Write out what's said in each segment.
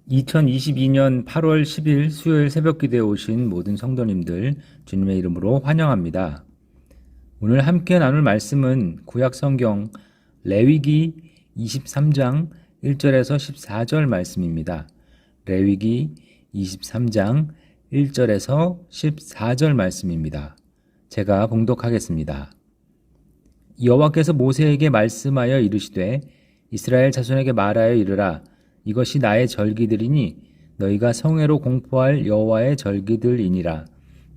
2022년 8월 10일 수요일 새벽기도에 오신 모든 성도님들 주님의 이름으로 환영합니다. 오늘 함께 나눌 말씀은 구약성경 레위기 23장 1절에서 14절 말씀입니다. 레위기 23장 1절에서 14절 말씀입니다. 제가 봉독하겠습니다. 여호와께서 모세에게 말씀하여 이르시되 이스라엘 자손에게 말하여 이르라. 이것이 나의 절기들이니 너희가 성회로 공포할 여호와의 절기들이니라.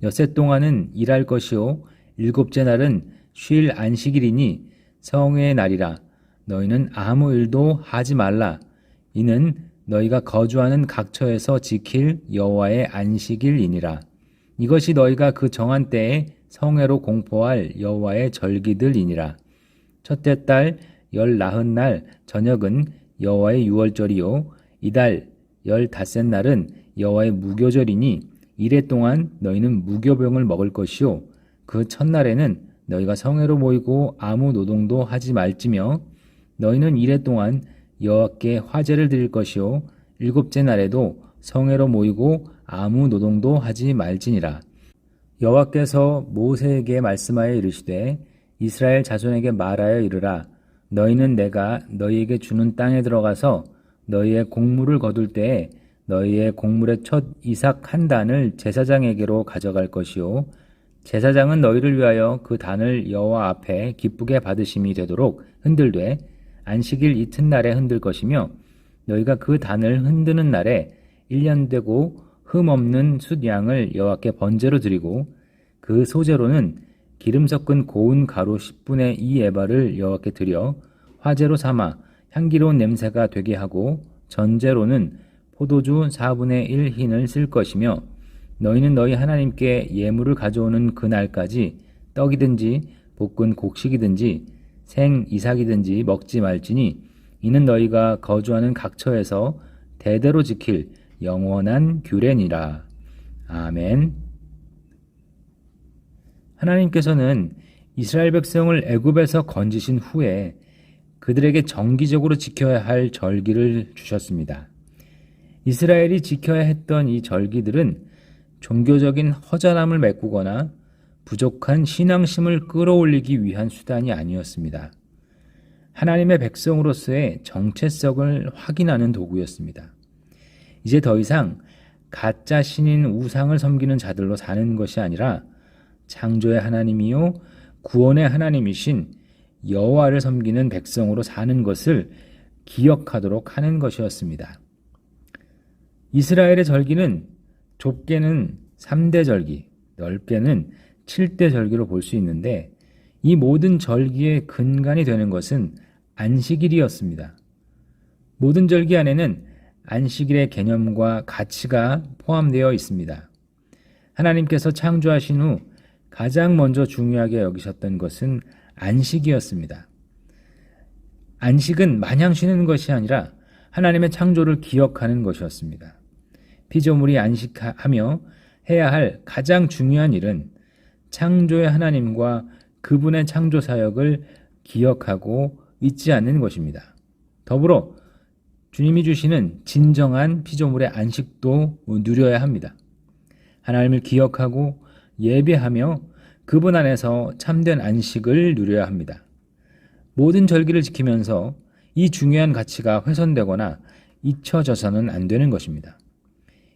엿새 동안은 일할 것이요 일곱째 날은 쉴 안식일이니 성회의 날이라. 너희는 아무 일도 하지 말라. 이는 너희가 거주하는 각처에서 지킬 여호와의 안식일이니라. 이것이 너희가 그 정한 때에 성회로 공포할 여호와의 절기들이니라. 첫째 달 19날 저녁은 여호와의 유월절이요 이달 15날은 여호와의 무교절이니 이래 동안 너희는 무교병을 먹을 것이요 그 첫날에는 너희가 성회로 모이고 아무 노동도 하지 말지며 너희는 이래 동안 여호와께 화제를 드릴 것이요 일곱째 날에도 성회로 모이고 아무 노동도 하지 말지니라. 여호와께서 모세에게 말씀하여 이르시되 이스라엘 자손에게 말하여 이르라. 너희는 내가 너희에게 주는 땅에 들어가서 너희의 곡물을 거둘 때에 너희의 곡물의 첫 이삭 한 단을 제사장에게로 가져갈 것이요 제사장은 너희를 위하여 그 단을 여호와 앞에 기쁘게 받으심이 되도록 흔들되 안식일 이튿날에 흔들 것이며 너희가 그 단을 흔드는 날에 1년 되고 흠 없는 숫양을 여호와께 번제로 드리고 그 소제로는 기름 섞은 고운 가루 10분의 2 에바를 여호와께 드려 화제로 삼아 향기로운 냄새가 되게 하고 전제로는 포도주 4분의 1 흰을 쓸 것이며 너희는 너희 하나님께 예물을 가져오는 그날까지 떡이든지 볶은 곡식이든지 생 이삭이든지 먹지 말지니 이는 너희가 거주하는 각처에서 대대로 지킬 영원한 규례니라. 아멘. 하나님께서는 이스라엘 백성을 애굽에서 건지신 후에 그들에게 정기적으로 지켜야 할 절기를 주셨습니다. 이스라엘이 지켜야 했던 이 절기들은 종교적인 허전함을 메꾸거나 부족한 신앙심을 끌어올리기 위한 수단이 아니었습니다. 하나님의 백성으로서의 정체성을 확인하는 도구였습니다. 이제 더 이상 가짜 신인 우상을 섬기는 자들로 사는 것이 아니라 창조의 하나님이요 구원의 하나님이신 여호와를 섬기는 백성으로 사는 것을 기억하도록 하는 것이었습니다. 이스라엘의 절기는 좁게는 3대 절기, 넓게는 7대 절기로 볼 수 있는데 이 모든 절기의 근간이 되는 것은 안식일이었습니다. 모든 절기 안에는 안식일의 개념과 가치가 포함되어 있습니다. 하나님께서 창조하신 후 가장 먼저 중요하게 여기셨던 것은 안식이었습니다. 안식은 마냥 쉬는 것이 아니라 하나님의 창조를 기억하는 것이었습니다. 피조물이 안식하며 해야 할 가장 중요한 일은 창조의 하나님과 그분의 창조 사역을 기억하고 잊지 않는 것입니다. 더불어 주님이 주시는 진정한 피조물의 안식도 누려야 합니다. 하나님을 기억하고 예배하며 그분 안에서 참된 안식을 누려야 합니다. 모든 절기를 지키면서 이 중요한 가치가 훼손되거나 잊혀져서는 안 되는 것입니다.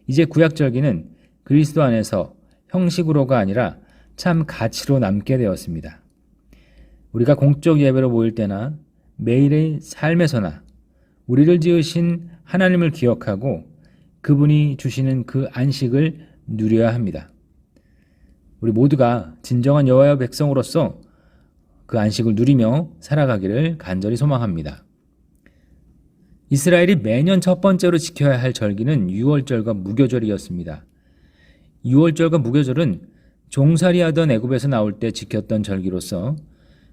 이제 구약 절기는 그리스도 안에서 형식으로가 아니라 참 가치로 남게 되었습니다. 우리가 공적 예배로 모일 때나 매일의 삶에서나 우리를 지으신 하나님을 기억하고 그분이 주시는 그 안식을 누려야 합니다. 우리 모두가 진정한 여호와의 백성으로서 그 안식을 누리며 살아가기를 간절히 소망합니다. 이스라엘이 매년 첫 번째로 지켜야 할 절기는 유월절과 무교절이었습니다. 유월절과 무교절은 종살이하던 애굽에서 나올 때 지켰던 절기로서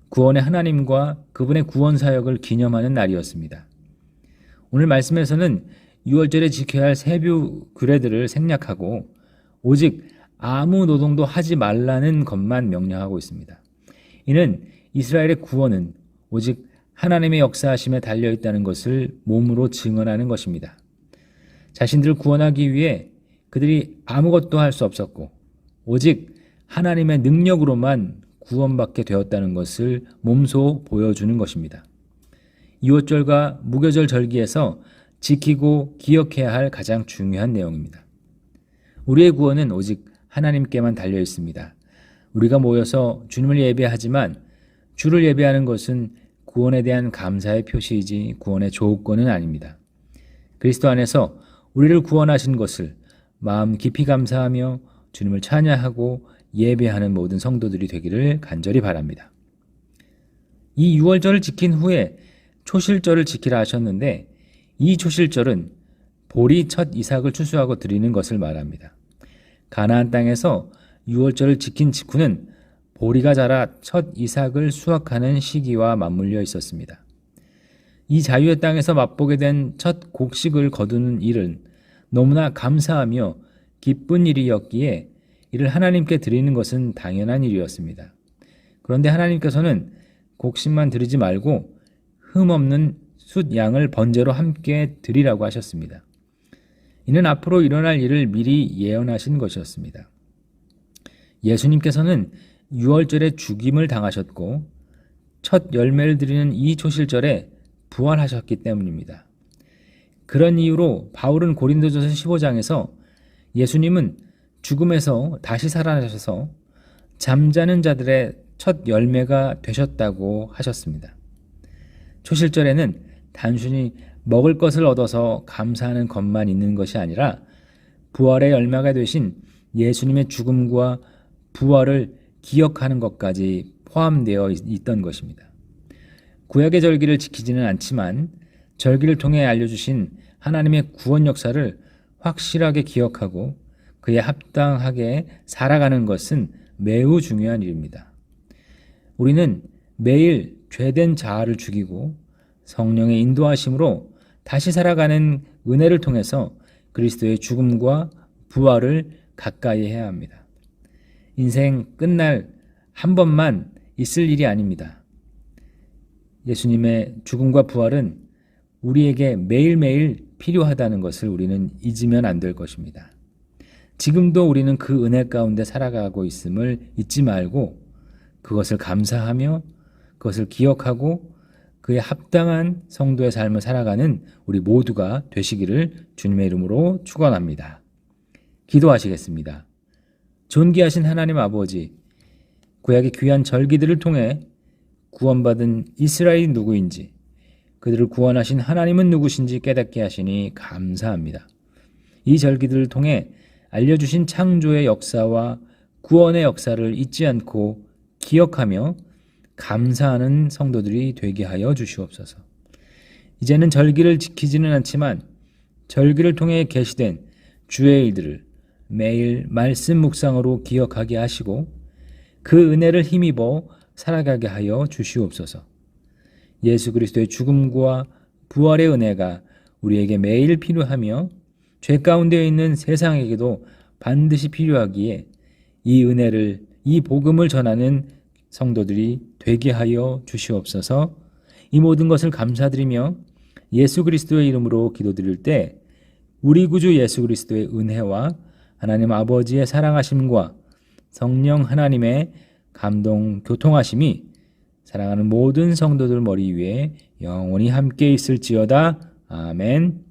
구원의 하나님과 그분의 구원 사역을 기념하는 날이었습니다. 오늘 말씀에서는 유월절에 지켜야 할 세부 규례들을 생략하고 오직 아무 노동도 하지 말라는 것만 명령하고 있습니다. 이는 이스라엘의 구원은 오직 하나님의 역사하심에 달려있다는 것을 몸으로 증언하는 것입니다. 자신들을 구원하기 위해 그들이 아무것도 할 수 없었고 오직 하나님의 능력으로만 구원받게 되었다는 것을 몸소 보여주는 것입니다. 유월절과 무교절 절기에서 지키고 기억해야 할 가장 중요한 내용입니다. 우리의 구원은 오직 하나님께만 달려 있습니다. 우리가 모여서 주님을 예배하지만 주를 예배하는 것은 구원에 대한 감사의 표시이지 구원의 조건은 아닙니다. 그리스도 안에서 우리를 구원하신 것을 마음 깊이 감사하며 주님을 찬양하고 예배하는 모든 성도들이 되기를 간절히 바랍니다. 이 유월절을 지킨 후에 초실절을 지키라 하셨는데 이 초실절은 보리 첫 이삭을 추수하고 드리는 것을 말합니다. 가나안 땅에서 유월절을 지킨 직후는 보리가 자라 첫 이삭을 수확하는 시기와 맞물려 있었습니다. 이 자유의 땅에서 맛보게 된 첫 곡식을 거두는 일은 너무나 감사하며 기쁜 일이었기에 이를 하나님께 드리는 것은 당연한 일이었습니다. 그런데 하나님께서는 곡식만 드리지 말고 흠없는 숫 양을 번제로 함께 드리라고 하셨습니다. 이는 앞으로 일어날 일을 미리 예언하신 것이었습니다. 예수님께서는 유월절에 죽임을 당하셨고 첫 열매를 드리는 이 초실절에 부활하셨기 때문입니다. 그런 이유로 바울은 고린도전서 15장에서 예수님은 죽음에서 다시 살아나셔서 잠자는 자들의 첫 열매가 되셨다고 하셨습니다. 초실절에는 단순히 먹을 것을 얻어서 감사하는 것만 있는 것이 아니라 부활의 열매가 되신 예수님의 죽음과 부활을 기억하는 것까지 포함되어 있던 것입니다. 구약의 절기를 지키지는 않지만 절기를 통해 알려주신 하나님의 구원 역사를 확실하게 기억하고 그에 합당하게 살아가는 것은 매우 중요한 일입니다. 우리는 매일 죄된 자아를 죽이고 성령의 인도하심으로 다시 살아가는 은혜를 통해서 그리스도의 죽음과 부활을 가까이 해야 합니다. 인생 끝날 한 번만 있을 일이 아닙니다. 예수님의 죽음과 부활은 우리에게 매일매일 필요하다는 것을 우리는 잊으면 안 될 것입니다. 지금도 우리는 그 은혜 가운데 살아가고 있음을 잊지 말고 그것을 감사하며 그것을 기억하고 그에 합당한 성도의 삶을 살아가는 우리 모두가 되시기를 주님의 이름으로 축원합니다. 기도하시겠습니다. 존귀하신 하나님 아버지, 구약의 귀한 절기들을 통해 구원받은 이스라엘이 누구인지, 그들을 구원하신 하나님은 누구신지 깨닫게 하시니 감사합니다. 이 절기들을 통해 알려주신 창조의 역사와 구원의 역사를 잊지 않고 기억하며 감사하는 성도들이 되게 하여 주시옵소서. 이제는 절기를 지키지는 않지만 절기를 통해 계시된 주의 일들을 매일 말씀 묵상으로 기억하게 하시고 그 은혜를 힘입어 살아가게 하여 주시옵소서. 예수 그리스도의 죽음과 부활의 은혜가 우리에게 매일 필요하며 죄 가운데 있는 세상에게도 반드시 필요하기에 이 은혜를, 이 복음을 전하는 성도들이 되게 하여 주시옵소서. 이 모든 것을 감사드리며 예수 그리스도의 이름으로 기도드릴 때 우리 구주 예수 그리스도의 은혜와 하나님 아버지의 사랑하심과 성령 하나님의 감동 교통하심이 사랑하는 모든 성도들 머리 위에 영원히 함께 있을지어다. 아멘.